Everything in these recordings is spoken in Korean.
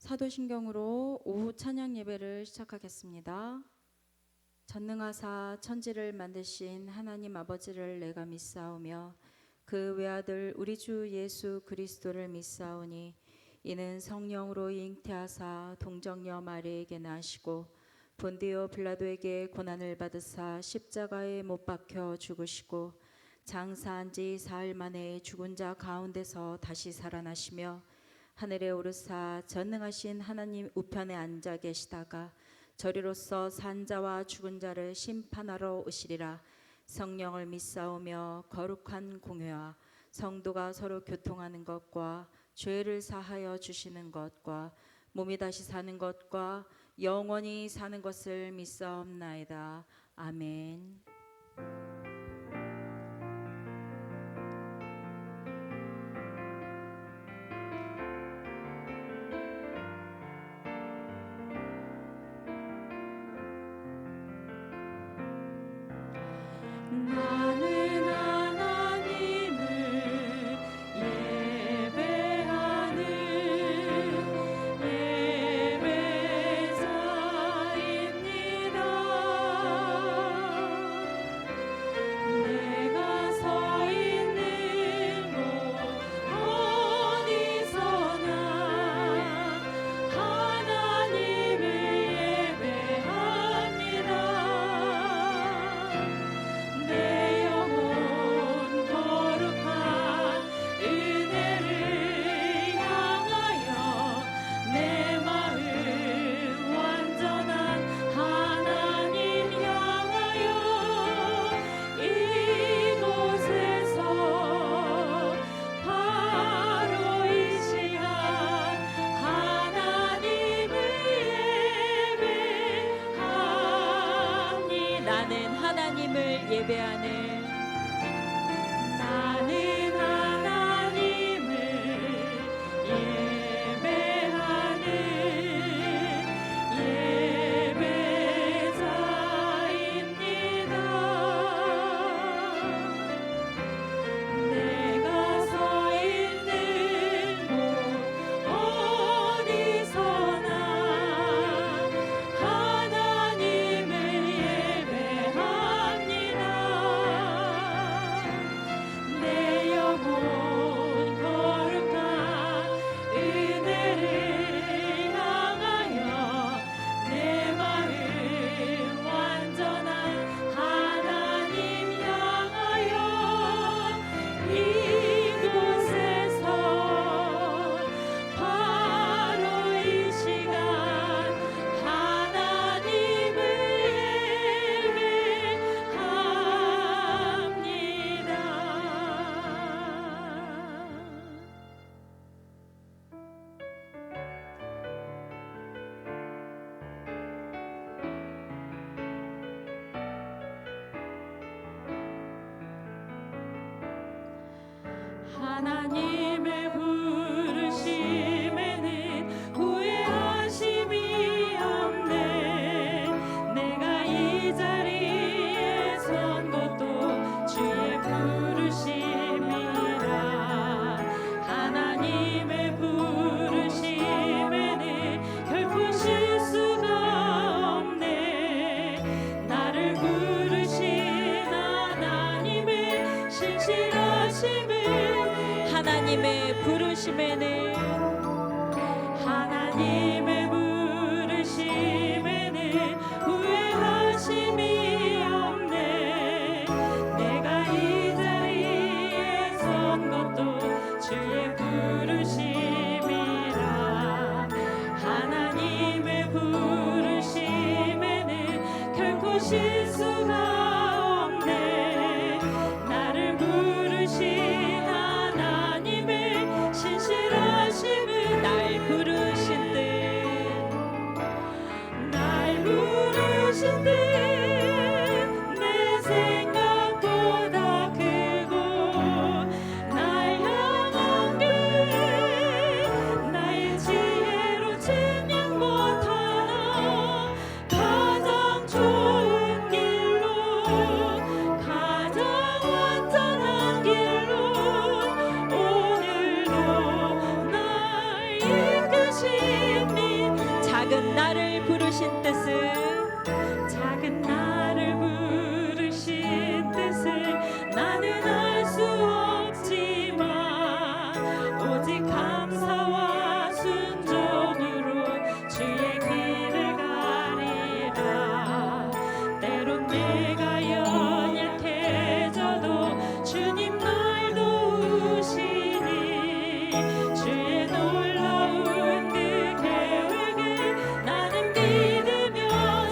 사도신경으로 오후 찬양 예배를 시작하겠습니다. 전능하사 천지를 만드신 하나님 아버지를 내가 믿사오며 그 외아들 우리 주 예수 그리스도를 믿사오니 이는 성령으로 잉태하사 동정녀 마리에게 나시고 본디오 빌라도에게 고난을 받으사 십자가에 못 박혀 죽으시고 장사한 지 사흘 만에 죽은 자 가운데서 다시 살아나시며 하늘에 오르사 전능하신 하나님 우편에 앉아 계시다가 저리로서 산 자와 죽은 자를 심판하러 오시리라. 성령을 믿사오며 거룩한 공회와 성도가 서로 교통하는 것과 죄를 사하여 주시는 것과 몸이 다시 사는 것과 영원히 사는 것을 믿사옵나이다. 아멘. 나는 하나님을 예배하는 예배자입니다. 내가 서 있는 곳 어디서나 하나님을 예배합니다. 내 영혼 거룩한 은혜를 향하여 내 마음 완전한 하나님 향하여 이곳에서 바로 이 시간 하나님을 예배하니 나는 하나님을 예배하는 나는 하나님을 예배하는 예배자입니다. 내가 서 있는 곳 어디서나 하나님을 예배합니다. 내 영혼 거룩한 은혜를 향하여 내 마음 완전한 하나님 향하여 이곳에서 바로 이 시간 하나님을 예배합니다. 하나님의 부르심에는 후회하심이 없네. 내가 이 자리에 선 것도 주의 부르심이라. 하나님의 부르심에는 결코 실수가 없네. 나를 부르신 하나님의 신실하심을 하나님의 부르심에는 하나님의 부르심에는 후회하심이 없네. 내가 이 자리에 선 것도 주의 부르심이라. 하나님의 부르심에는 결코 실수가 없네. 나를 부르신 하나님의 신실하심을 날 부르신 듯내 생각보다 크고 날 향한 길 나의 지혜로 측량 못하나 가장 좋은 길로 내가 연약해져도 주님 날 도우시니 주의 놀라운 그 계획을 나는 믿으며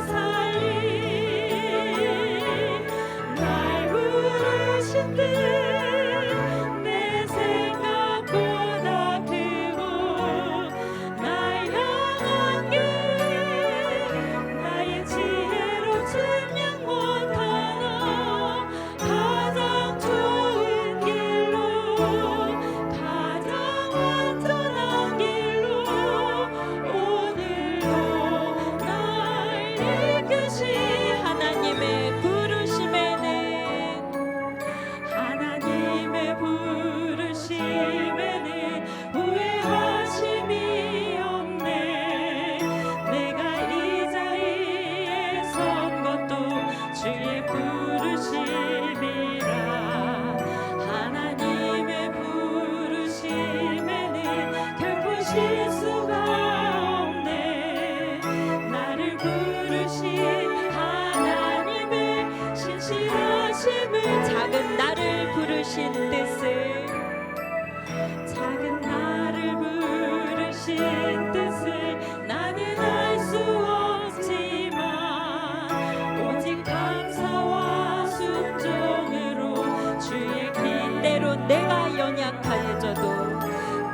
살리 날 부르신 듯내 생각보다 크고 날 향한 길 나의 지혜로 증명 못하나 가장 좋은 길로 가장 안전한 길로 오늘도 날 이끄시 하나님의 부르심에는 후회하심이 없네 내가 이 자리에 선 것도 주의 부르심이라 하나님의 부르심에는 결코 실수가 없네 나를 부르신 하나님의 신실하심을 작은 나를 부르신 뜻을 작은 나를 부르신 뜻을 나는 알 수 없지만 오직 감사와 순종으로 주의 길 때론 내가 연약해져도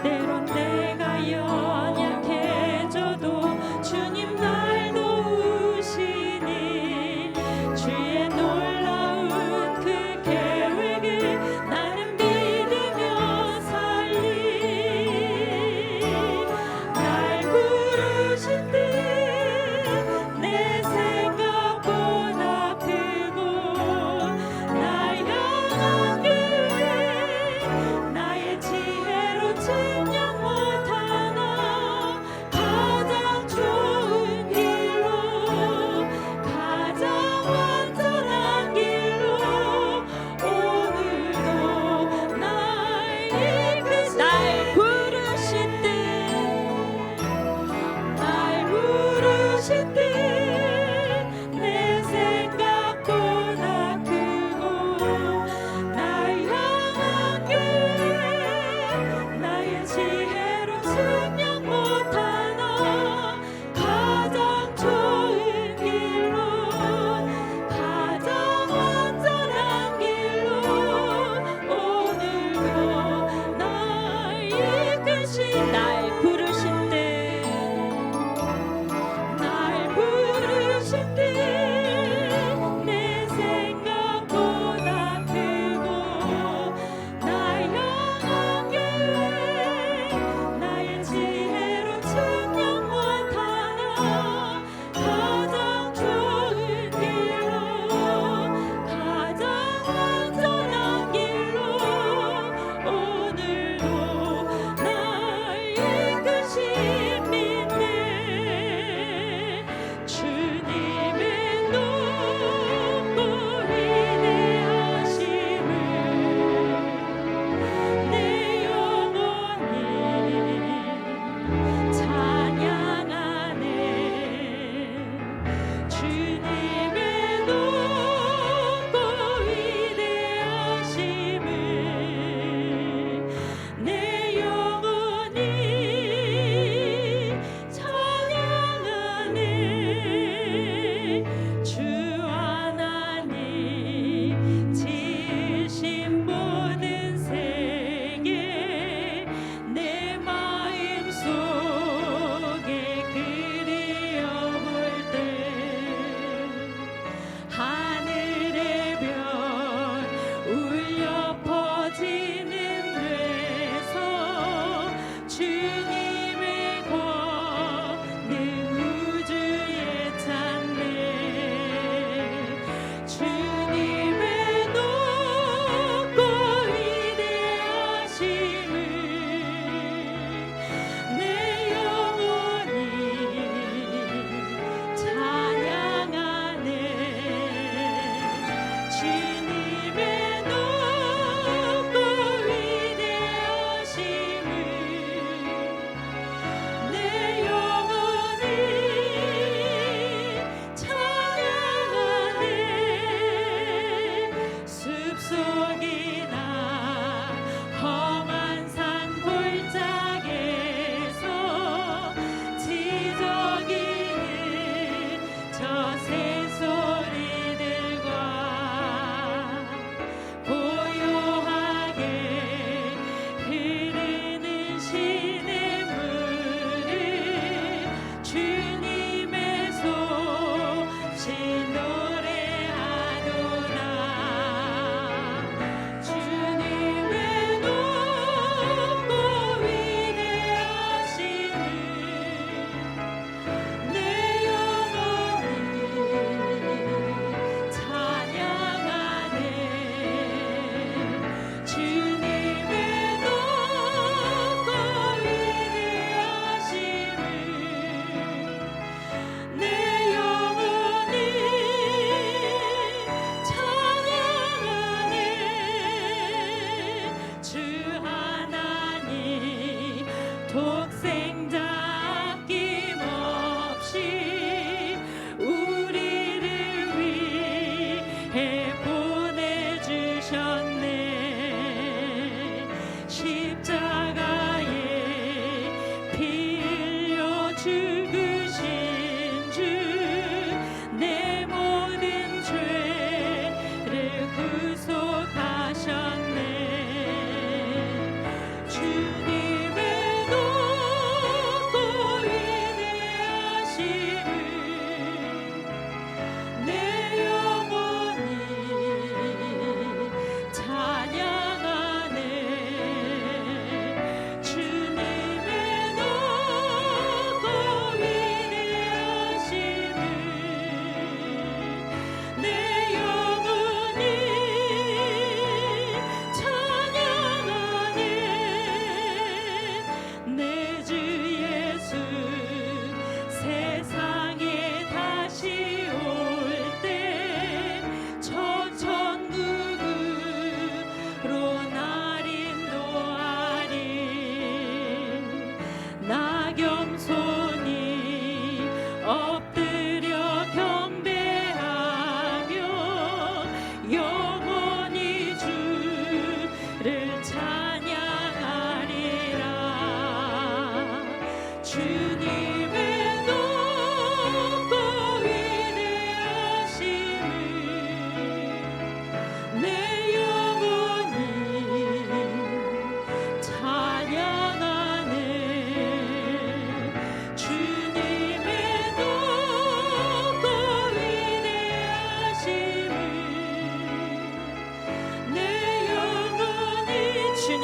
때론 내가 연약해져도 주님 날 도우시니 주의 놀라운 그 계획을 나는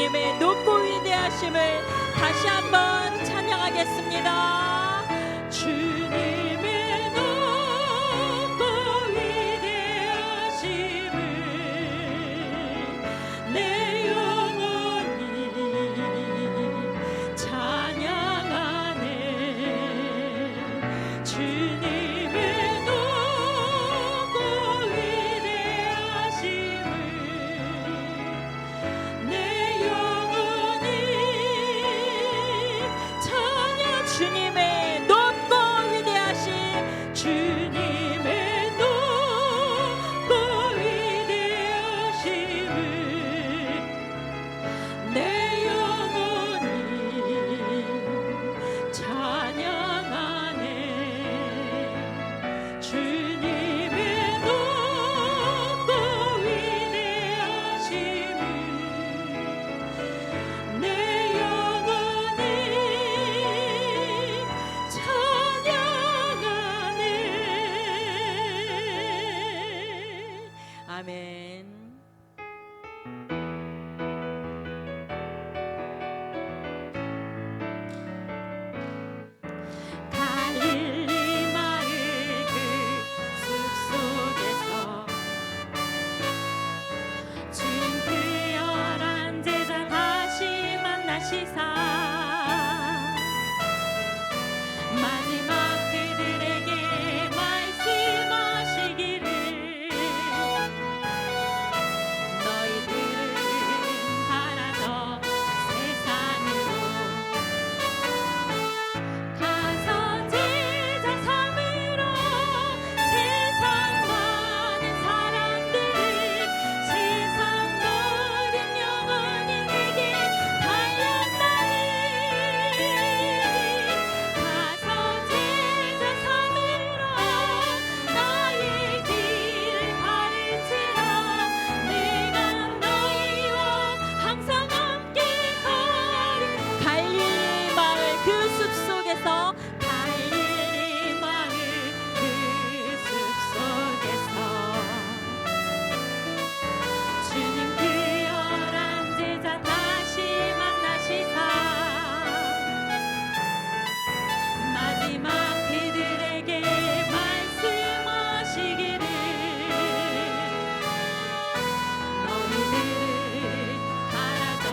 주님의 높고 위대하심을 다시 한번 찬양하겠습니다. 주님의 높고 위대하심을 내 영혼이 찬양하네. 주님의 높고 위대하심을 내 영혼이 찬양. 주님의 높고 위대하심, 주님의 높고 위대하심을 내 영혼이 찬양하네. 주님의 높고 위대하심을 내 영혼이 찬양하네. 아멘. 갈릴리 마을 그 숲속에서 주님 그 열한 제자 다시 만나시사 마지막 그들에게 말씀하시기를 너희들은 가라서 세상으로 가서 제자 삼으러 세상 많은 사람들을 세상 모든 영혼이 내게 달렸나니 가서 제자 삼으러 나의 길을 가르치라. 내가 너희와 항상 함께하리. 갈릴리 마을 그 숲속에서 갈릴리 마을 그 숲속에서 주님 그 열한 제자 다시 만나시사 마지막 그들에게 말씀하시기를 너희들은 가라서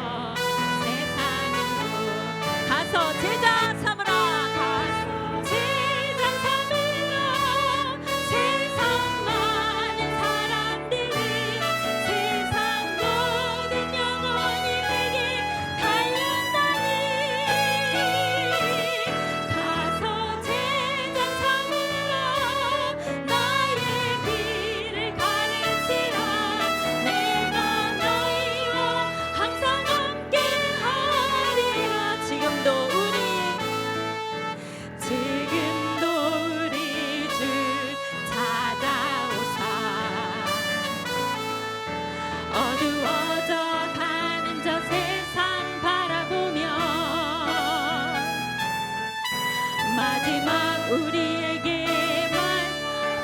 세상으로 가서 제자 삼으라. 가서 제자 삼으라. 세상 많은 사람들을 세상 모든 영혼이 내게 달렸나니 가서 제자 삼으라. 나의 길을 가르치라. 내가 너희와 항상 함께하리라. 지금도 우리 주 찾아오사 어두워져 가는 저 세상 바라보며 마지막 우리에게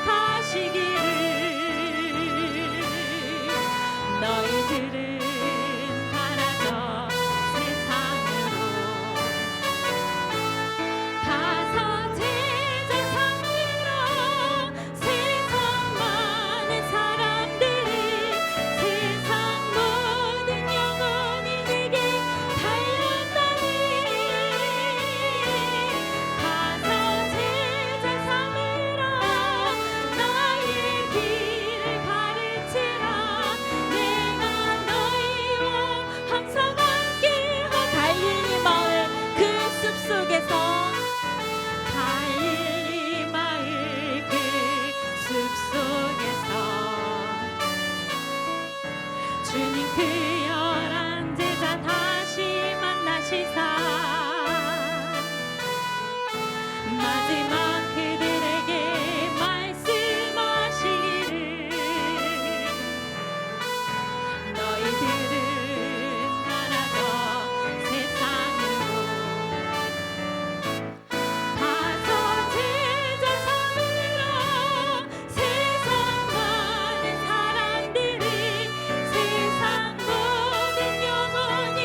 말하시기를 너희들은 가라서 세상으로 가서 제자 삼으러 세상 많은 사람들을 세상 모든 영혼이 내게 달렸나니 가서 제자 삼으러 나의 길을 가르치라. 내가 너희와 항상 함께하. 갈릴리 마을 그 숲속에서 갈릴리 마을 그 숲속에서 주님 그 열한 제자 다시 만나시사 마지막 그들에게 말씀하시기를 너희들은 가라서 세상으로 가서 제자 삼으러 세상 많은 사람들을 세상 모든 영혼이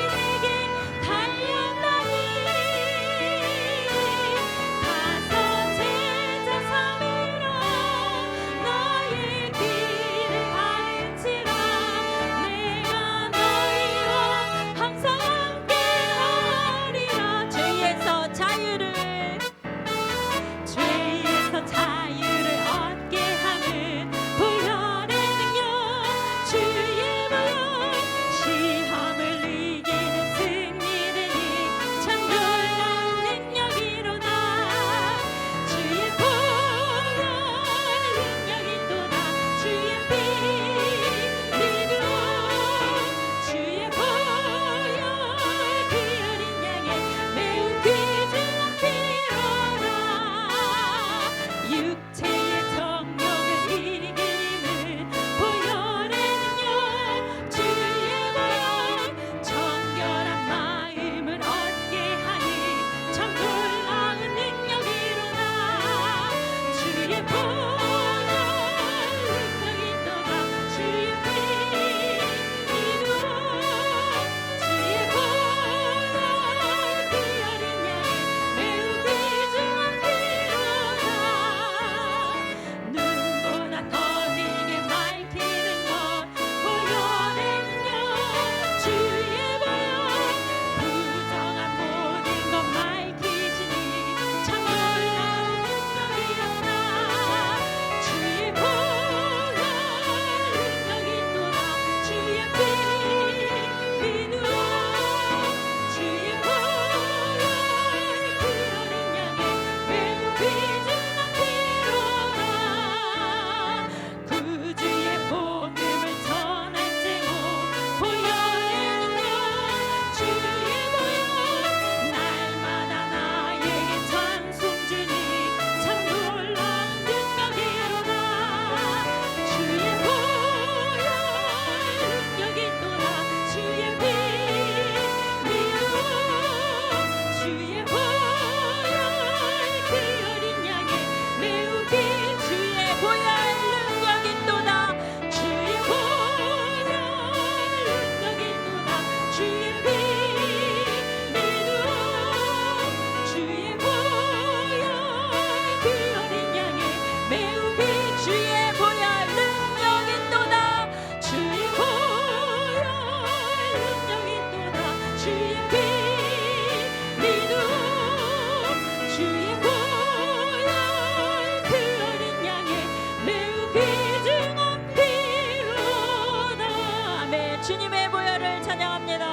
주님의 보혈을 찬양합니다.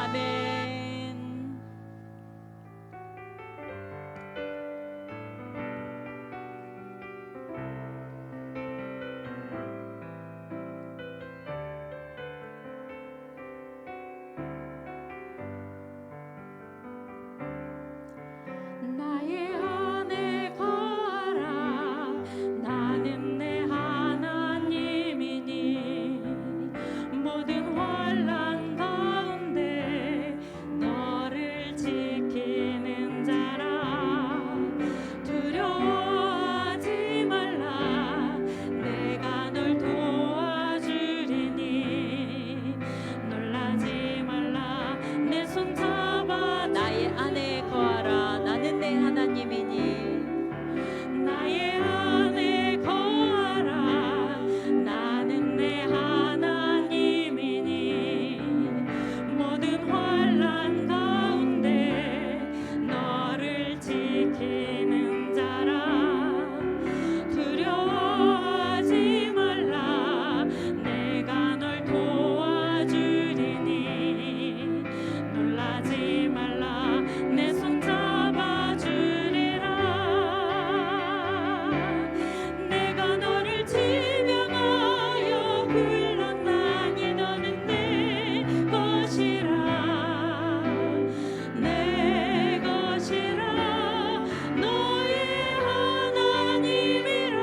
아멘. 나의 안에 거하라. 나는 내 하나님이니 모든 환난 가운데 너를 지키는 자라. 두려워하지 말라. 내가 널 도와주리니 놀라지 말라. 내 손 잡아 나의 안에 거하라. 나는 내 하나님이니 나의 안에 거하라. 나는 내 하나님이니 모든 환난 가운데 너를 지키는 자라. 두려워하지 말라. 내가 널 도와주리니 놀라지 말라. 내 손 잡아주리라. 내가 너를 지명하여 불렀나니 너는 내 것이라. 내 것이라. 너의 하나님이라.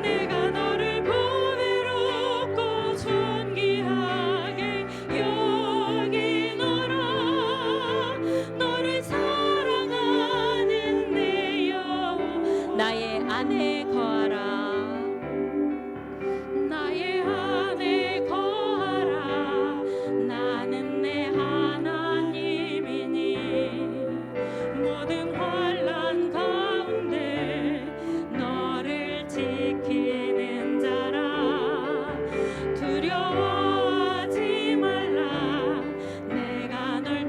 내가 너를 보배롭고 존귀하게 여기노라. 너를 사랑하는 내 영혼. 나의 안에 거하라. 나의 안에 거하라. 나는 내 하나님이니 모든 환난 가운데 너를 지키는 자라. 두려워하지 말라. 내가 널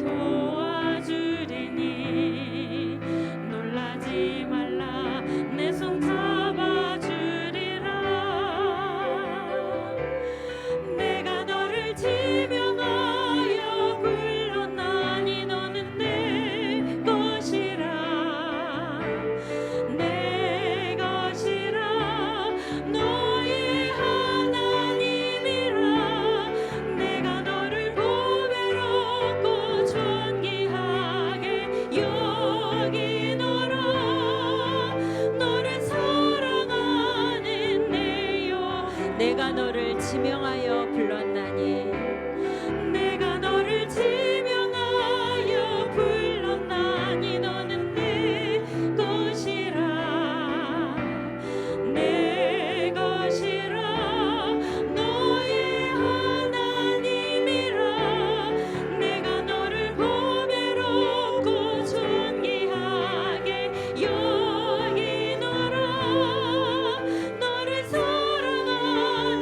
도와주리니 놀라지 말라. 내 손 잡아주리라. 내가 너를 지명하여 불렀나니 너는 내 것이라. 내 것이라. 너의 하나님이라. 내가 너를 보배롭고 존귀하게 여기노라. 너를 사랑하는 내 영혼. 내가 너를 지명하여 불렀나니 내가 너를 지명하여 불렀나니 너는 내 것이라. 내 것이라. 너의 하나님이라. 내가 너를 보배롭고 존귀하게 여기노라. 너를 사랑하는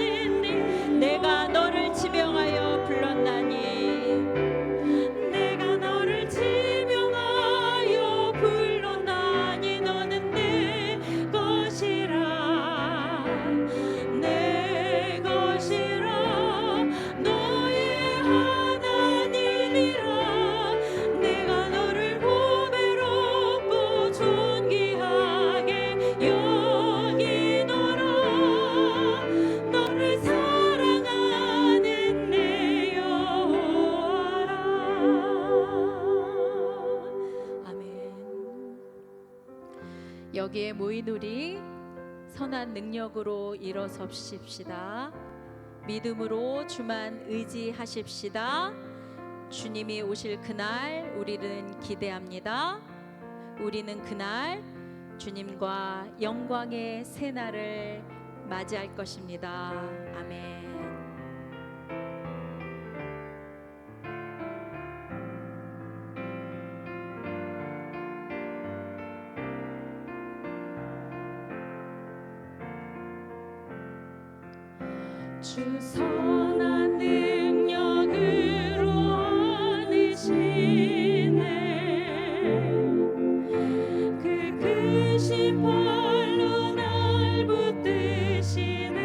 내가 너를 지명하여 불렀나니 내가 너를 지명하여 불렀나니 너는 내 것이라. 내 것이라. 너의 하나님이라. 내가 너를 보배롭고 존귀하게 여기노라. 너를 사랑하는 내 여호와라. 아멘. 여기에 모인 우리 선한 능력으로 일어섭십시다. 믿음으로 주만 의지하십시다. 주님이 오실 그날 우리는 기대합니다. 우리는 그날 주님과 영광의 새날을 맞이할 것입니다. 아멘. 주 선한 능력으로 안으시네. 그 크신 팔로 날 붙드시네.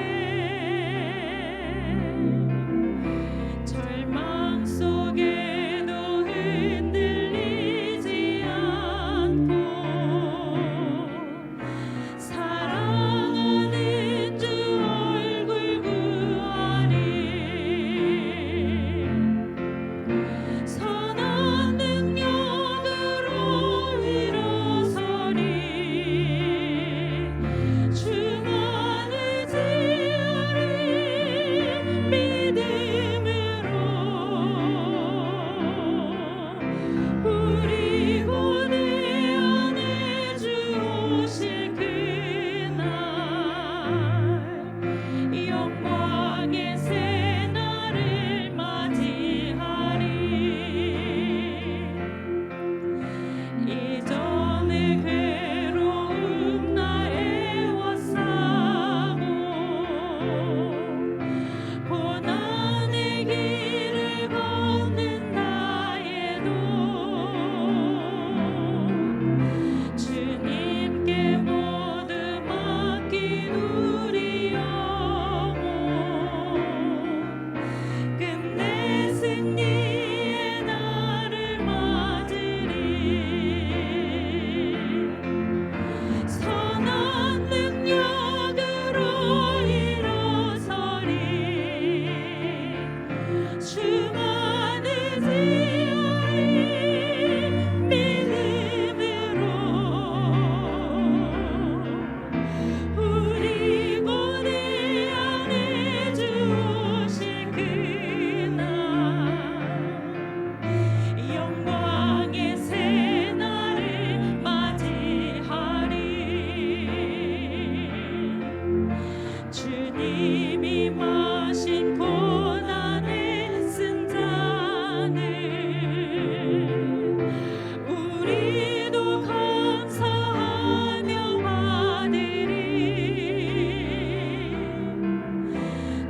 주님이 마신 고난의 쓴 잔을 우리도 감사하며 받으리.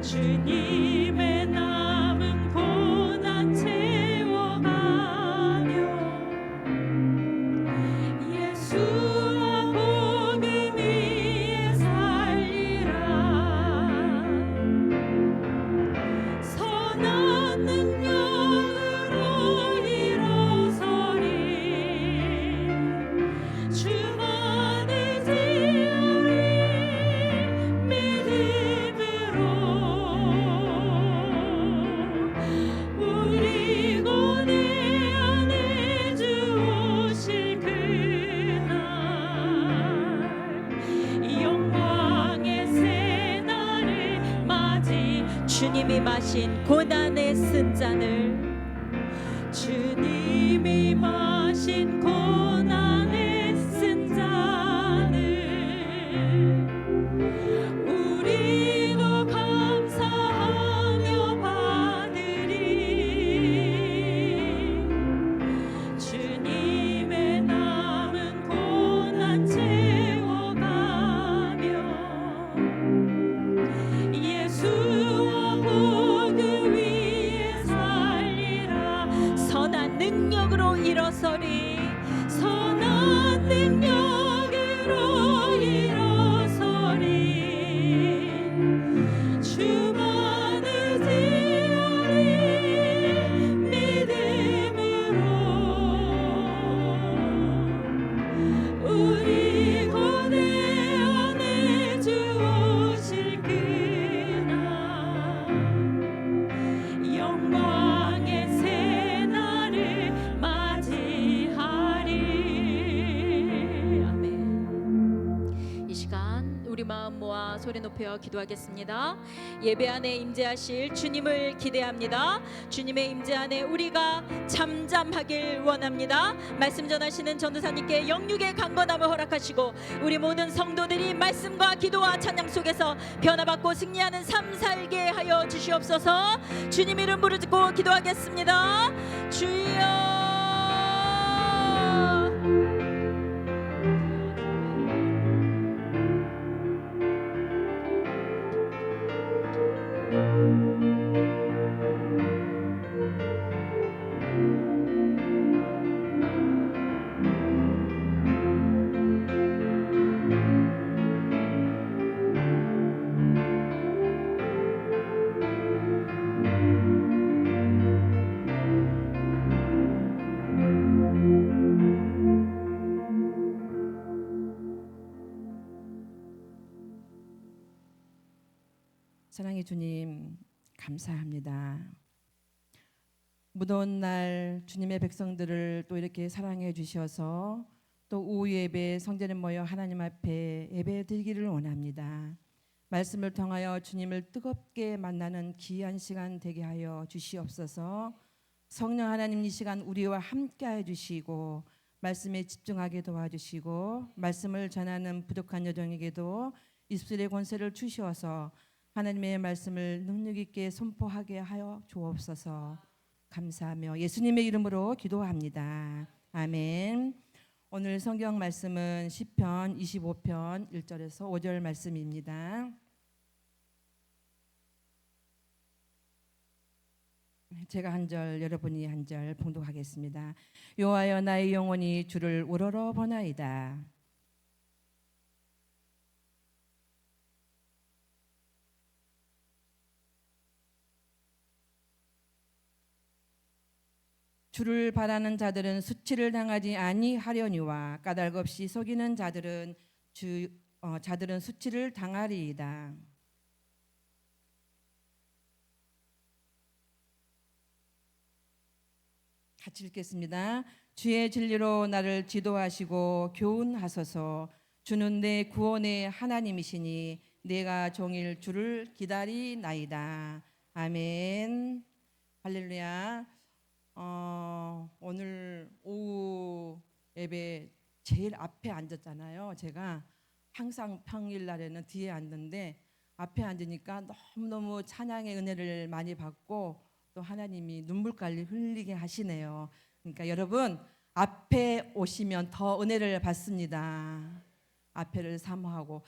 주님의 남은 고난 채워가며 예수와 복음 위에 살리라. 선한 능력으로 일어서리. 주만을 지으리. 믿음으로 우리 고대 안에 주 오실 그날 영광의 새날을 맞이. 주님이 마신 고난의 쓴 잔을 주님이 마신 고난의 쓴 잔을 우리도 감사하며 받으리. 주님의 남은 고난 채워가며 예수와 복음 위에 살리라. 선한 능력으로 일어서리. 선한 능력으로 일어서리. 주만을 지으리. 믿음으로 우리 고대 안에 주 오실 그날 영광의 새날을 맞이하리. 아멘. 이 시간 우리 마음 모아 소리 높여 기도하겠습니다. 예배 안에 임재하실 주님을 기대합니다. 주님의 임재 안에 우리가 잠잠하길 원합니다. 말씀 전하시는 전도사님께 영육의 강건함을 허락하시고 우리 모든 성도들이 말씀과 기도와 찬양 속에서 변화받고 승리하는 삶 살게 하여 주시옵소서. 주님 이름 부르짖고 기도하겠습니다. 주여. 사랑의 주님, 감사합니다. 무더운 날 주님의 백성들을 또 이렇게 사랑해 주셔서 또 오후 예배 성전에 모여 하나님 앞에 예배 드리기를 원합니다. 말씀을 통하여 주님을 뜨겁게 만나는 귀한 시간 되게 하여 주시옵소서. 성령 하나님 이 시간 우리와 함께해 주시고 말씀에 집중하게 도와주시고 말씀을 전하는 부족한 여정에게도 입술의 권세를 주시어서 하나님의 말씀을 능력 있게 선포하게 하여 주옵소서. 감사하며 예수님의 이름으로 기도합니다. 아멘. 오늘 성경 말씀은 시편 25편 1절에서 5절 말씀입니다. 제가 한 절, 여러분이 한 절 봉독하겠습니다. 여호와여 나의 영혼이 주를 우러러 보나이다. 주를 바라는 자들은 수치를 당하지 아니하려니와 까닭 없이 속이는 자들은 자들은 수치를 당하리이다. 같이 읽겠습니다. 주의 진리로 나를 지도하시고 교훈하소서. 주는 내 구원의 하나님이시니 내가 종일 주를 기다리나이다. 아멘. 할렐루야. 오늘 오후 예배 제일 앞에 앉았잖아요. 제가 항상 평일 날에는 뒤에 앉는데 앞에 앉으니까 너무너무 찬양의 은혜를 많이 받고 또 하나님이 눈물까지 흘리게 하시네요. 그러니까 여러분 앞에 오시면 더 은혜를 받습니다. 앞에를 사모하고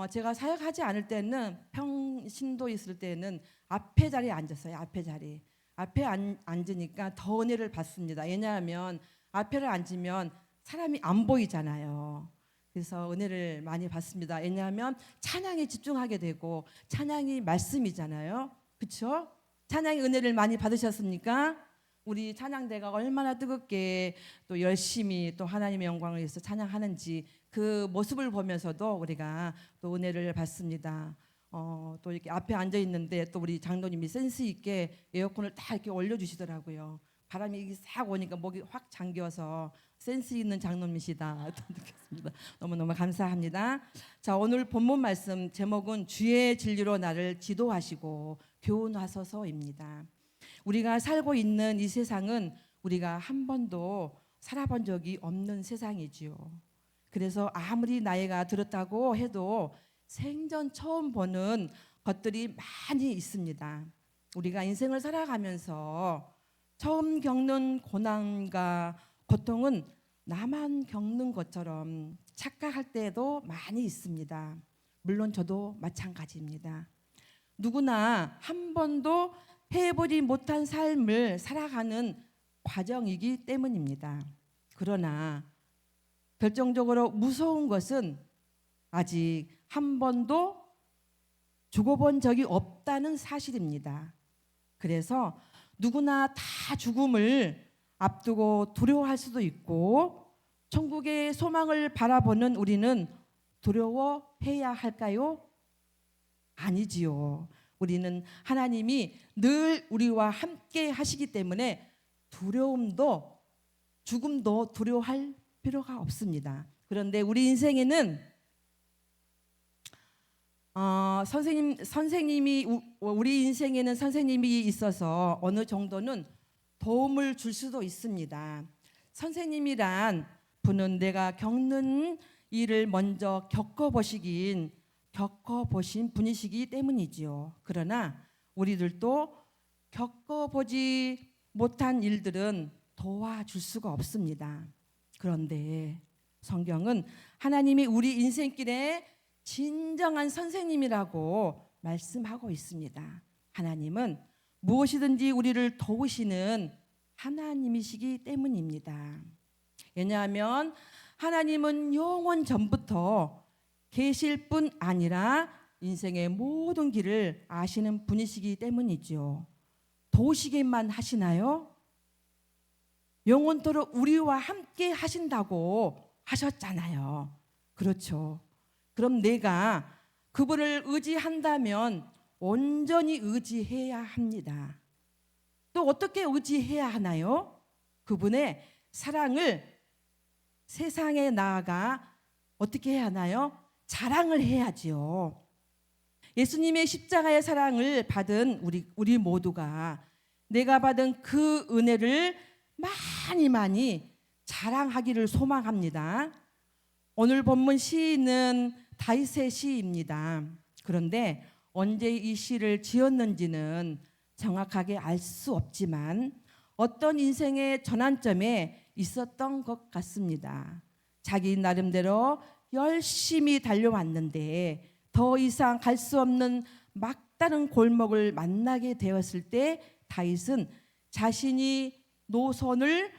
제가 사역하지 않을 때는 평신도 있을 때는 앞에 자리에 앉았어요. 앞에 자리. 앞에 앉으니까 더 은혜를 받습니다. 왜냐하면 앞에를 앉으면 사람이 안 보이잖아요. 그래서 은혜를 많이 받습니다. 왜냐하면 찬양에 집중하게 되고 찬양이 말씀이잖아요. 그렇죠? 찬양의 은혜를 많이 받으셨습니까? 우리 찬양대가 얼마나 뜨겁게 또 열심히 또 하나님의 영광을 위해서 찬양하는지 그 모습을 보면서도 우리가 또 은혜를 받습니다. 또 이렇게 앞에 앉아 있는데 또 우리 장로님이 센스 있게 에어컨을 다 이렇게 올려주시더라고요. 바람이 이렇게 싹 오니까 목이 확 잠겨서 센스 있는 장로님이시다 또 느꼈습니다. 너무너무 감사합니다. 자, 오늘 본문 말씀 제목은 주의 진리로 나를 지도하시고 교훈하소서입니다. 우리가 살고 있는 이 세상은 우리가 한 번도 살아본 적이 없는 세상이지요. 그래서 아무리 나이가 들었다고 해도 생전 처음 보는 것들이 많이 있습니다. 우리가 인생을 살아가면서 처음 겪는 고난과 고통은 나만 겪는 것처럼 착각할 때도 많이 있습니다. 물론 저도 마찬가지입니다. 누구나 한 번도 해보지 못한 삶을 살아가는 과정이기 때문입니다. 그러나 결정적으로 무서운 것은 아직 한 번도 죽어본 적이 없다는 사실입니다. 그래서 누구나 다 죽음을 앞두고 두려워할 수도 있고 천국의 소망을 바라보는 우리는 두려워해야 할까요? 아니지요. 우리는 하나님이 늘 우리와 함께 하시기 때문에 두려움도 죽음도 두려워할 필요가 없습니다. 그런데 우리 인생에는 선생님이 우리 인생에는 선생님이 있어서 어느 정도는 도움을 줄 수도 있습니다. 선생님이란 분은 내가 겪는 일을 먼저 겪어보신 분이시기 때문이지요. 그러나 우리들도 겪어보지 못한 일들은 도와줄 수가 없습니다. 그런데 성경은 하나님이 우리 인생길에 진정한 선생님이라고 말씀하고 있습니다. 하나님은 무엇이든지 우리를 도우시는 하나님이시기 때문입니다. 왜냐하면 하나님은 영원 전부터 계실 뿐 아니라 인생의 모든 길을 아시는 분이시기 때문이죠. 도우시기만 하시나요? 영원토록 우리와 함께 하신다고 하셨잖아요. 그렇죠. 그럼 내가 그분을 의지한다면 온전히 의지해야 합니다. 또 어떻게 의지해야 하나요? 그분의 사랑을 세상에 나아가 어떻게 해야 하나요? 자랑을 해야지요. 예수님의 십자가의 사랑을 받은 우리 모두가 내가 받은 그 은혜를 많이 자랑하기를 소망합니다. 오늘 본문 시는 다윗의 시입니다. 그런데 언제 이 시를 지었는지는 정확하게 알 수 없지만 어떤 인생의 전환점에 있었던 것 같습니다. 자기 나름대로 열심히 달려왔는데 더 이상 갈 수 없는 막다른 골목을 만나게 되었을 때 다윗은 자신이 노선을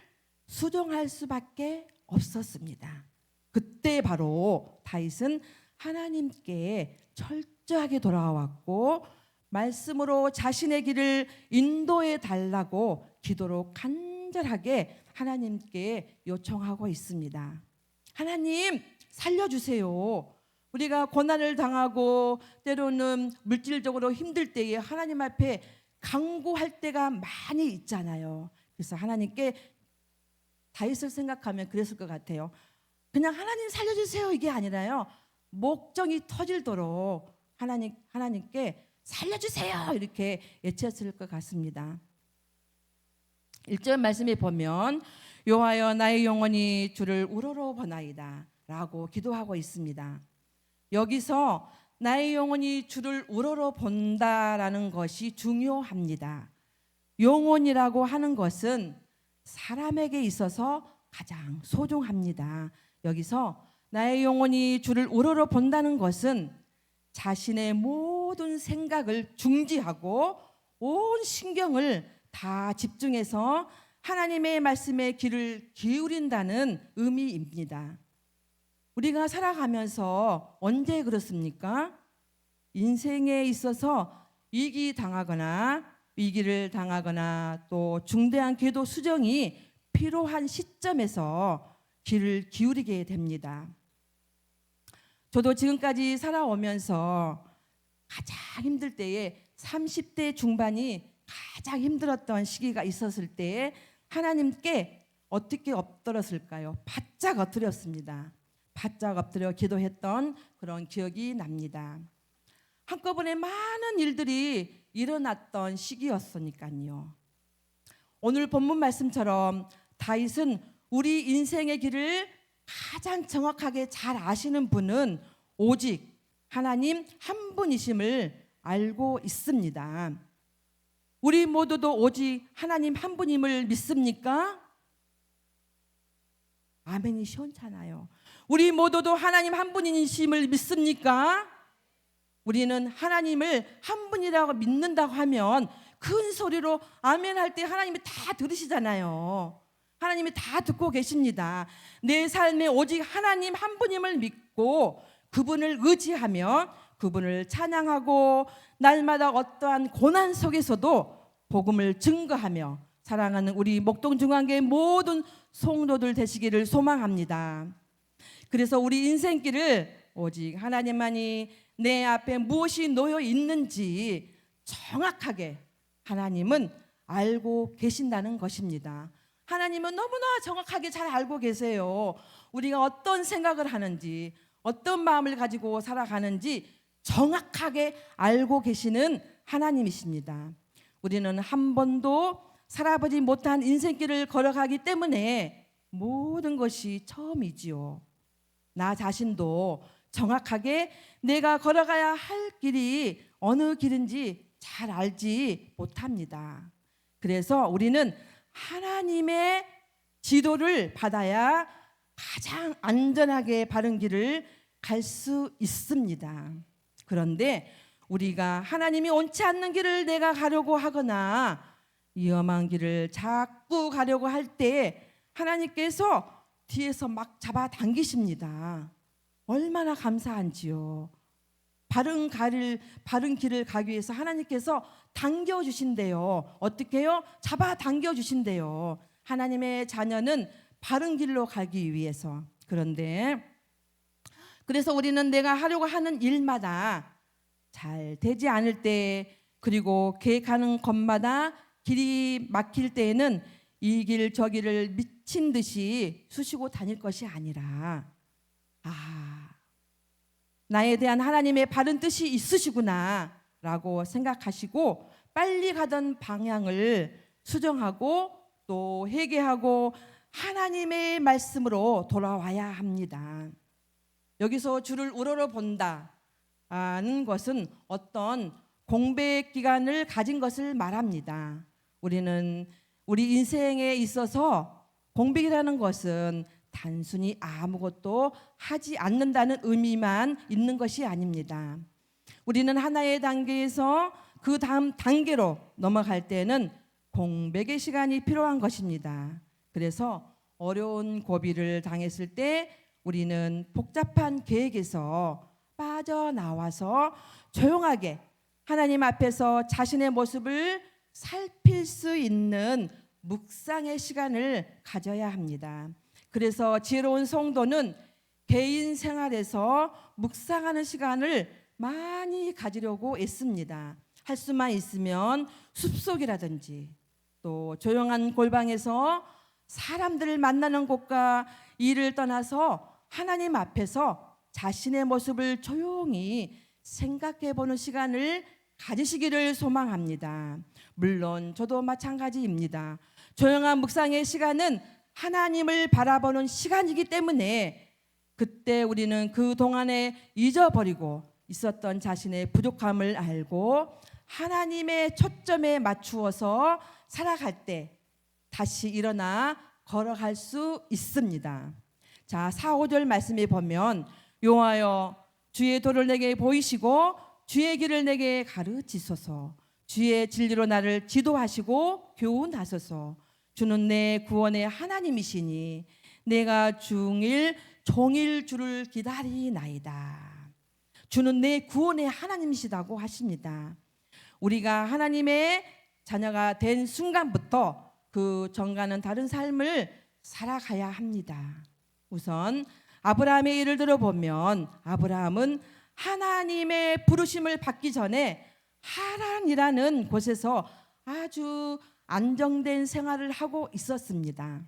수정할 수밖에 없었습니다. 그때 바로 다윗은 하나님께 철저하게 돌아왔고 말씀으로 자신의 길을 인도해 달라고 기도로 간절하게 하나님께 요청하고 있습니다. 하나님 살려주세요. 우리가 고난을 당하고 때로는 물질적으로 힘들 때에 하나님 앞에 간구할 때가 많이 있잖아요. 그래서 하나님께 다윗을 생각하면 그랬을 것 같아요. 그냥 하나님 살려주세요 이게 아니라요. 목정이 터질도록 하나님께 살려주세요 이렇게 외쳤을 것 같습니다. 1절 말씀에 보면 여호와여 나의 영혼이 주를 우러러 보나이다 라고 기도하고 있습니다. 여기서 나의 영혼이 주를 우러러 본다라는 것이 중요합니다. 영혼이라고 하는 것은 사람에게 있어서 가장 소중합니다. 여기서 나의 영혼이 주를 우러러 본다는 것은 자신의 모든 생각을 중지하고 온 신경을 다 집중해서 하나님의 말씀에 귀를 기울인다는 의미입니다. 우리가 살아가면서 언제 그렇습니까? 인생에 있어서 위기를 당하거나 또 중대한 궤도 수정이 필요한 시점에서 귀를 기울이게 됩니다. 저도 지금까지 살아오면서 가장 힘들 때에 30대 중반이 가장 힘들었던 시기가 있었을 때에 하나님께 어떻게 엎드렸을까요? 바짝 엎드렸습니다. 바짝 엎드려 기도했던 그런 기억이 납니다. 한꺼번에 많은 일들이 일어났던 시기였으니까요. 오늘 본문 말씀처럼 다윗은 우리 인생의 길을 가장 정확하게 잘 아시는 분은 오직 하나님 한 분이심을 알고 있습니다. 우리 모두도 오직 하나님 한 분임을 믿습니까? 아멘이 시원찮아요. 우리 모두도 하나님 한 분이심을 믿습니까? 우리는 하나님을 한 분이라고 믿는다고 하면 큰 소리로 아멘 할 때 하나님이 다 들으시잖아요. 하나님이 다 듣고 계십니다. 내 삶에 오직 하나님 한 분임을 믿고 그분을 의지하며 그분을 찬양하고 날마다 어떠한 고난 속에서도 복음을 증거하며 사랑하는 우리 목동중앙교회 모든 성도들 되시기를 소망합니다. 그래서 우리 인생길을 오직 하나님만이 내 앞에 무엇이 놓여 있는지 정확하게 하나님은 알고 계신다는 것입니다. 하나님은 너무나 정확하게 잘 알고 계세요. 우리가 어떤 생각을 하는지 어떤 마음을 가지고 살아가는지 정확하게 알고 계시는 하나님이십니다. 우리는 한 번도 살아보지 못한 인생길을 걸어가기 때문에 모든 것이 처음이지요. 나 자신도 정확하게 내가 걸어가야 할 길이 어느 길인지 잘 알지 못합니다. 그래서 우리는 하나님의 지도를 받아야 가장 안전하게 바른 길을 갈 수 있습니다. 그런데 우리가 하나님이 옳지 않는 길을 내가 가려고 하거나 위험한 길을 자꾸 가려고 할 때 하나님께서 뒤에서 막 잡아당기십니다. 얼마나 감사한지요. 바른 길을 가기 위해서 하나님께서 당겨주신대요. 어떻게 해요? 잡아당겨주신대요. 하나님의 자녀는 바른 길로 가기 위해서. 그래서 우리는 내가 하려고 하는 일마다 잘 되지 않을 때, 그리고 계획하는 것마다 길이 막힐 때에는 이 길 저 길을 미친 듯이 쑤시고 다닐 것이 아니라 나에 대한 하나님의 바른 뜻이 있으시구나 라고 생각하시고 빨리 가던 방향을 수정하고 또 회개하고 하나님의 말씀으로 돌아와야 합니다. 여기서 주를 우러러 본다는 것은 어떤 공백 기간을 가진 것을 말합니다. 우리는 우리 인생에 있어서 공백이라는 것은 단순히 아무것도 하지 않는다는 의미만 있는 것이 아닙니다. 우리는 하나의 단계에서 그 다음 단계로 넘어갈 때는 공백의 시간이 필요한 것입니다. 그래서 어려운 고비를 당했을 때 우리는 복잡한 계획에서 빠져나와서 조용하게 하나님 앞에서 자신의 모습을 살필 수 있는 묵상의 시간을 가져야 합니다. 그래서 지혜로운 성도는 개인 생활에서 묵상하는 시간을 많이 가지려고 애씁니다. 할 수만 있으면 숲속이라든지 또 조용한 골방에서 사람들을 만나는 곳과 일을 떠나서 하나님 앞에서 자신의 모습을 조용히 생각해 보는 시간을 가지시기를 소망합니다. 물론 저도 마찬가지입니다. 조용한 묵상의 시간은 하나님을 바라보는 시간이기 때문에 그때 우리는 그 동안에 잊어버리고 있었던 자신의 부족함을 알고 하나님의 초점에 맞추어서 살아갈 때 다시 일어나 걸어갈 수 있습니다. 자, 4, 5절 말씀에 보면 여호와여 주의 도를 내게 보이시고 주의 길을 내게 가르치소서. 주의 진리로 나를 지도하시고 교훈하소서. 주는 내 구원의 하나님이시니 내가 종일 주를 기다리나이다. 주는 내 구원의 하나님이시다고 하십니다. 우리가 하나님의 자녀가 된 순간부터 그 전과는 다른 삶을 살아가야 합니다. 우선 아브라함의 예를 들어보면 아브라함은 하나님의 부르심을 받기 전에 하란이라는 곳에서 아주 안정된 생활을 하고 있었습니다.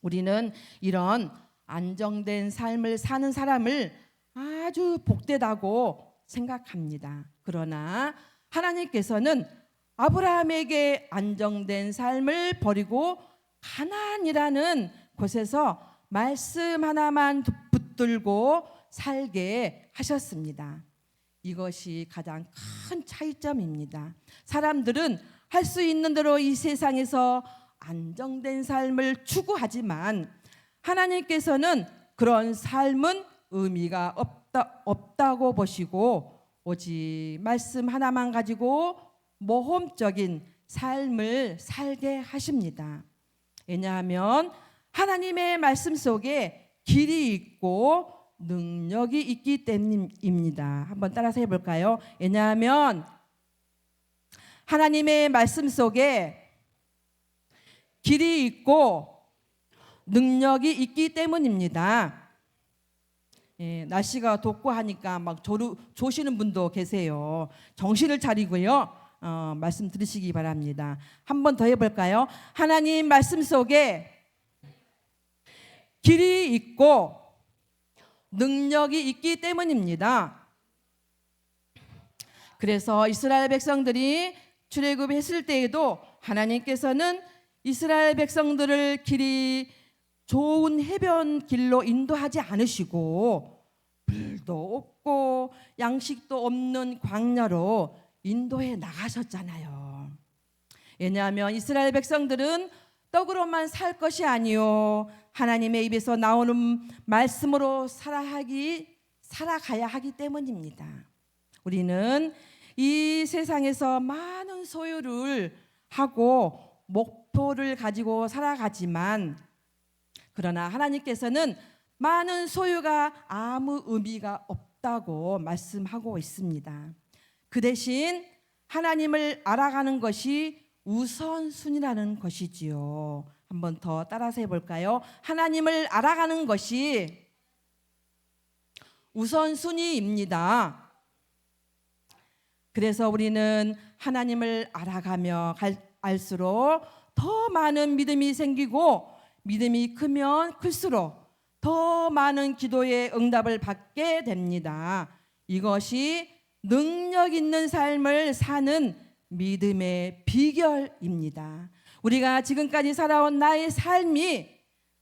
우리는 이런 안정된 삶을 사는 사람을 아주 복되다고 생각합니다. 그러나 하나님께서는 아브라함에게 안정된 삶을 버리고 가나안이라는 곳에서 말씀 하나만 붙들고 살게 하셨습니다. 이것이 가장 큰 차이점입니다. 사람들은 할 수 있는 대로 이 세상에서 안정된 삶을 추구하지만 하나님께서는 그런 삶은 의미가 없다고 보시고 오직 말씀 하나만 가지고 모험적인 삶을 살게 하십니다. 왜냐하면 하나님의 말씀 속에 길이 있고 능력이 있기 때문입니다. 한번 따라서 해볼까요? 왜냐하면 하나님의 말씀 속에 길이 있고 능력이 있기 때문입니다. 날씨가 덥고 하니까 막 조시는 분도 계세요. 정신을 차리고요. 말씀 들으시기 바랍니다. 한 번 더 해볼까요? 하나님 말씀 속에 길이 있고 능력이 있기 때문입니다. 그래서 이스라엘 백성들이 출애굽했을 때에도 하나님께서는 이스라엘 백성들을 길이 좋은 해변 길로 인도하지 않으시고 물도 없고 양식도 없는 광야로 인도해 나가셨잖아요. 왜냐하면 이스라엘 백성들은 떡으로만 살 것이 아니요 하나님의 입에서 나오는 말씀으로 살아가야 하기 때문입니다. 우리는 이 세상에서 많은 소유를 하고 목표를 가지고 살아가지만 그러나 하나님께서는 많은 소유가 아무 의미가 없다고 말씀하고 있습니다. 그 대신 하나님을 알아가는 것이 우선순위라는 것이지요. 한번 더 따라서 해볼까요? 하나님을 알아가는 것이 우선순위입니다. 그래서 우리는 하나님을 알아가며 갈수록 더 많은 믿음이 생기고 믿음이 크면 클수록 더 많은 기도의 응답을 받게 됩니다. 이것이 능력 있는 삶을 사는 믿음의 비결입니다. 우리가 지금까지 살아온 나의 삶이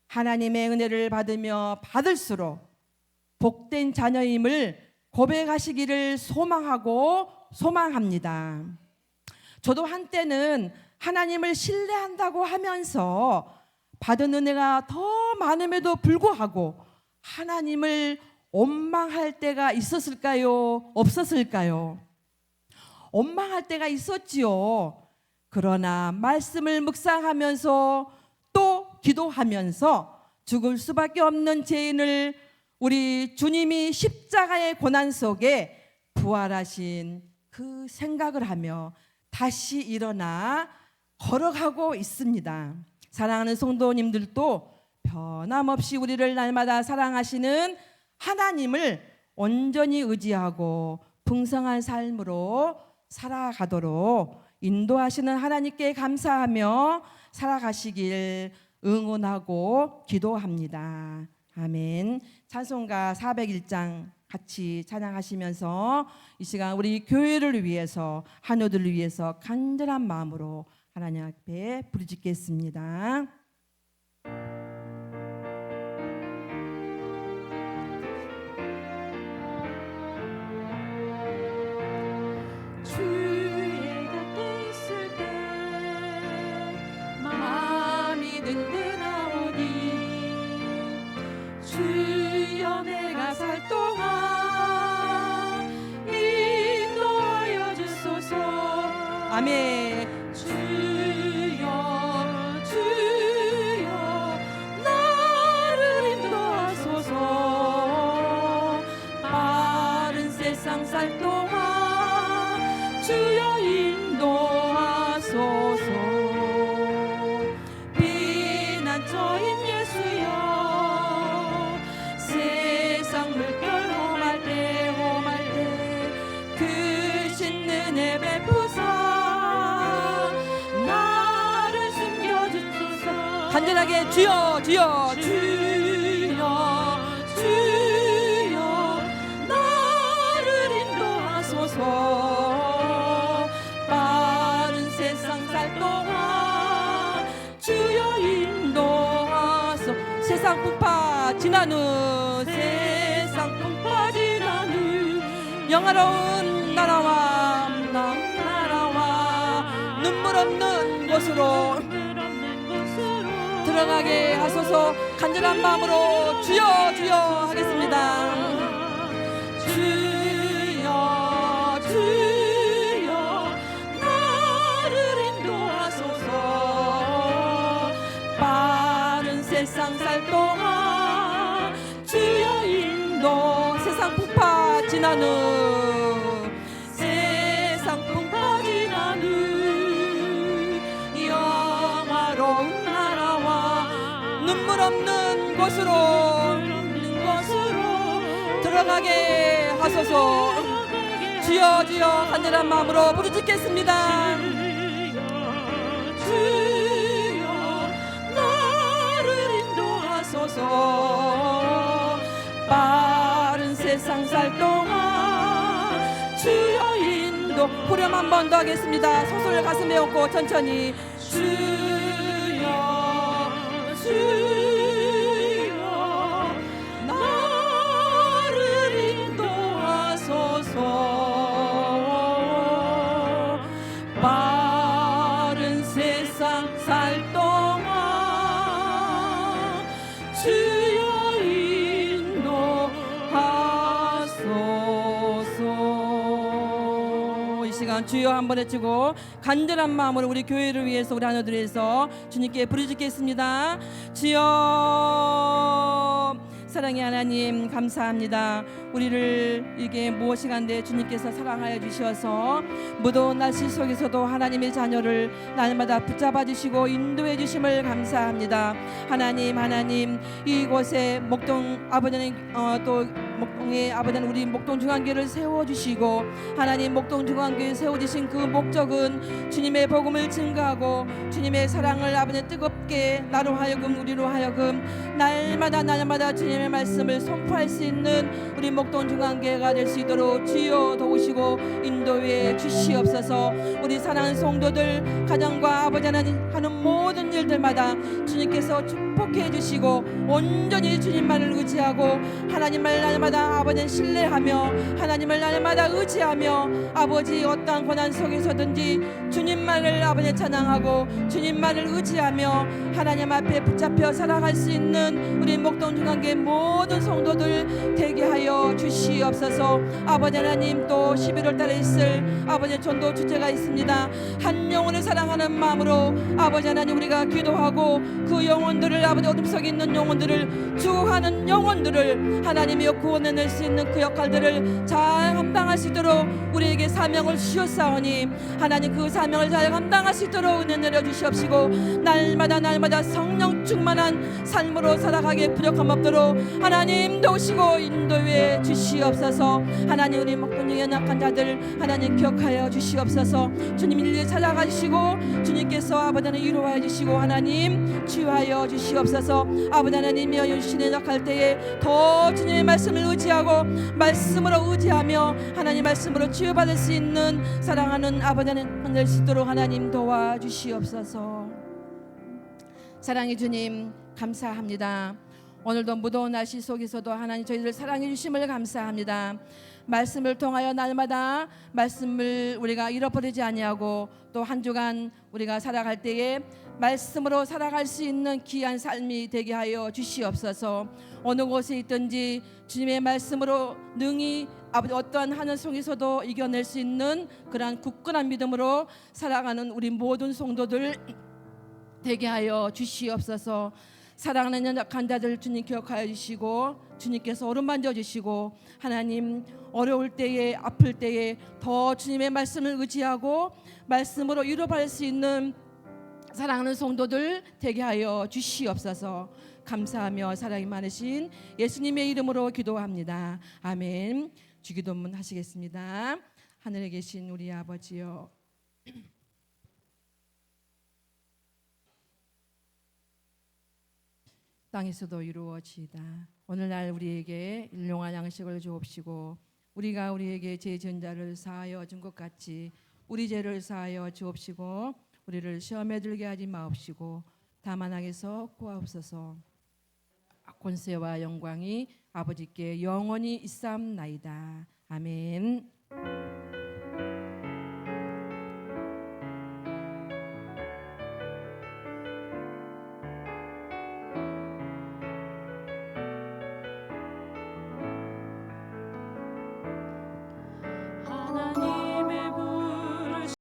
하나님의 은혜를 받으며 받을수록 복된 자녀임을 고백하시기를 소망합니다. 저도 한때는 하나님을 신뢰한다고 하면서 받은 은혜가 더 많음에도 불구하고 하나님을 원망할 때가 있었을까요? 없었을까요? 원망할 때가 있었지요. 그러나 말씀을 묵상하면서 또 기도하면서 죽을 수밖에 없는 죄인을 우리 주님이 십자가의 고난 속에 부활하신 그 생각을 하며 다시 일어나 걸어가고 있습니다. 사랑하는 성도님들도 변함없이 우리를 날마다 사랑하시는 하나님을 온전히 의지하고 풍성한 삶으로 살아가도록 인도하시는 하나님께 감사하며 살아가시길 응원하고 기도합니다. 아멘. 찬송가 401장 같이 찬양하시면서 이 시간 우리 교회를 위해서 한우들을 위해서 간절한 마음으로 하나님 앞에 부르짖겠습니다. 아멘. 주여 주여 나를 인도하소서 바른 세상 살 동안 주여 인도하소서 피난처인 예수여 세상 물결 험할 때 크신 은혜 베푸사 나를 숨겨주소서 간절하게 주여 주여 주여 주여 나를 인도하소서 빠른 세상 살 동안 주여 인도하소 세상 풍파 지난 후 세상 풍파 지난 후 영화로운 나라와 눈물 없는 곳으로 들어가게 하소서. 간절한 마음으로 주여 주여 하겠습니다. 주여 주여 나를 인도하소서 빠른 세상 살 동안 주여 인도 세상 풍파 지난 후 세상 풍파 지난 후 영화로운 나라와 눈물 없는 곳으로 들어가게 하소서. 주여 주여 간절한 마음으로 부르짖겠습니다. 주여 나를 인도하소서 빠른 세상 살 동안 주여 인도 후렴 한 번 더 하겠습니다. 소설 가슴에 얹고 천천히 주여 주여 나를 인도하소서 빠른 세상 살 동안 주여 인도하소서. 이 시간 주여 한번 외치고 간절한 마음으로 우리 교회를 위해서 우리 하나들 위해서 주님께 부르짖겠습니다. 주여 사랑의 하나님 감사합니다. 우리를 이게 무엇이간데 주님께서 사랑하여 주셔서 무더운 날씨 속에서도 하나님의 자녀를 날마다 붙잡아 주시고 인도해 주심을 감사합니다. 하나님 이곳에 목동 아버지는 또 목동에 아버지는 우리 목동 중앙교회를 세워주시고 하나님 목동 중앙교회 세워주신 그 목적은 주님의 복음을 증거하고 주님의 사랑을 아버지 뜨겁게 나로 하여금 우리로 하여금 날마다 주님의 말씀을 선포할 수 있는 우리 목동 중앙교회가 될 수 있도록 주여 도우시고 인도해 주시옵소서. 우리 사랑하는 성도들 가정과 아버지 하나님 하는 모든 일들마다 주님께서 축복해 주시고 온전히 주님만을 의지하고 하나님을 날마다 아버지는 신뢰하며 하나님을 날마다 의지하며 아버지 어떠한 고난 속에서든지 주님만을 아버지 찬양하고 주님만을 의지하며 하나님 앞에 붙잡혀 살아갈 수 있는 우리 목동 중앙교회 모든 성도들 되게 하여 주시옵소서. 아버지 하나님 또 11월 달에 있을 아버지 전도 주제가 있습니다. 한 영혼을 사랑하는 마음으로 아버지 하나님 우리가 기도하고 그 영혼들을 아버지 어둠 속에 있는 영혼들을 주하는 영혼들을 하나님이여 구원해낼 수 있는 그 역할들을 잘 감당할 수 있도록 우리에게 사명을 주셨사오니 하나님 그 사명을 잘 감당할 수 있도록 은혜 내려 주시옵시고 날마다 성령 충만한 삶으로 살아가게 부족함 없도록 하나님 도우시고 인도해 주시옵소서. 하나님 우리 목동의 연약한 자들 하나님 기억하여 주시옵소서. 주님 일일이 찾아가 주시고 주님께서 아버지 하나님 위로하여 주시고 하나님 치유하여 주시옵소서. 아버지 하나님이여 연신에 약할 때에 더 주님의 말씀을 의지하고 말씀으로 의지하며 하나님 말씀으로 치유받을 수 있는 사랑하는 아버지 하나님 될 수 있도록 하나님 도와주시옵소서. 사랑의 주님 감사합니다. 오늘도 무더운 날씨 속에서도 하나님 저희들 사랑해 주심을 감사합니다. 말씀을 통하여 날마다 말씀을 우리가 잃어버리지 아니하고 또 한 주간 우리가 살아갈 때에 말씀으로 살아갈 수 있는 귀한 삶이 되게 하여 주시옵소서. 어느 곳에 있든지 주님의 말씀으로 능히 아버지 어떠한 하늘 속에서도 이겨낼 수 있는 그러한 굳건한 믿음으로 살아가는 우리 모든 성도들 되게 하여 주시옵소서. 사랑하는 연약한 자들 주님 기억하여 주시고 주님께서 오른만져 주시고 하나님 어려울 때에 아플 때에 더 주님의 말씀을 의지하고 말씀으로 위로받을 수 있는 사랑하는 성도들 되게 하여 주시옵소서. 감사하며 사랑이 많으신 예수님의 이름으로 기도합니다. 아멘. 주기도문 하시겠습니다. 하늘에 계신 우리 아버지여, 땅에서도 이루어지이다. 오늘날 우리에게 일용할 양식을 주옵시고 우리가 우리에게 죄 지은 자를 사하여 준 것 같이 우리 죄를 사하여 주옵시고 우리를 시험에 들게 하지 마옵시고 다만 악에서 구하옵소서. 권세와 영광이 아버지께 영원히 있사옵나이다. 아멘.